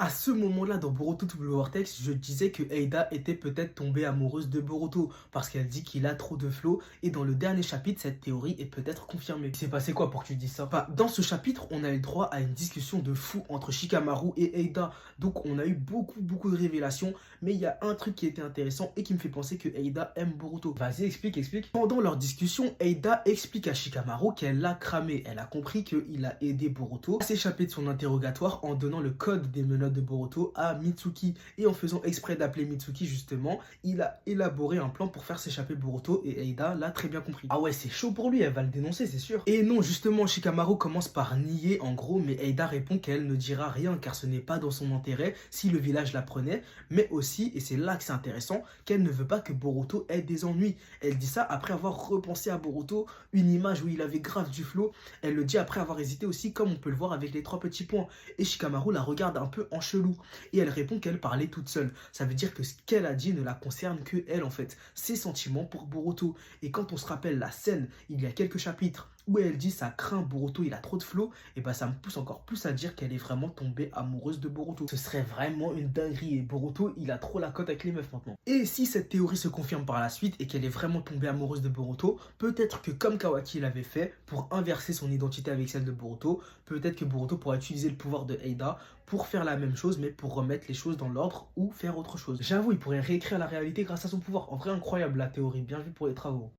À ce moment-là, dans Boruto Double Vortex, je disais que Eida était peut-être tombée amoureuse de Boruto parce qu'elle dit qu'il a trop de flow. Et dans le dernier chapitre, cette théorie est peut-être confirmée. Il s'est passé quoi pour que tu dises ça? Bah, dans ce chapitre, on a eu droit à une discussion de fou entre Shikamaru et Eida. Donc, on a eu beaucoup de révélations. Mais il y a un truc qui était intéressant et qui me fait penser que Eida aime Boruto. Vas-y, explique. Pendant leur discussion, Eida explique à Shikamaru qu'elle l'a cramé. Elle a compris qu'il a aidé Boruto à s'échapper de son interrogatoire en donnant le code des menottes de Boruto à Mitsuki. Et en faisant exprès d'appeler Mitsuki, justement, il a élaboré un plan pour faire s'échapper Boruto et Eida l'a très bien compris. Ah ouais, c'est chaud pour lui, elle va le dénoncer, c'est sûr. Et non, justement, Shikamaru commence par nier en gros, mais Eida répond qu'elle ne dira rien car ce n'est pas dans son intérêt si le village la prenait, mais aussi, et c'est là que c'est intéressant, qu'elle ne veut pas que Boruto ait des ennuis. Elle dit ça après avoir repensé à Boruto, une image où il avait grave du flow. Elle le dit après avoir hésité aussi, comme on peut le voir avec les 3 petits points. Et Shikamaru la regarde un peu en chelou. Et elle répond qu'elle parlait toute seule. Ça veut dire que ce qu'elle a dit ne la concerne que elle en fait. Ses sentiments pour Boruto. Et quand on se rappelle la scène, il y a quelques chapitres, où elle dit ça craint Boruto, il a trop de flow, et bah ça me pousse encore plus à dire qu'elle est vraiment tombée amoureuse de Boruto. Ce serait vraiment une dinguerie et Boruto, il a trop la cote avec les meufs maintenant. Et si cette théorie se confirme par la suite et qu'elle est vraiment tombée amoureuse de Boruto, peut-être que comme Kawaki l'avait fait, pour inverser son identité avec celle de Boruto, peut-être que Boruto pourra utiliser le pouvoir de Eida pour faire la même chose, mais pour remettre les choses dans l'ordre ou faire autre chose. J'avoue, il pourrait réécrire la réalité grâce à son pouvoir. En vrai, incroyable la théorie, bien vu pour les travaux.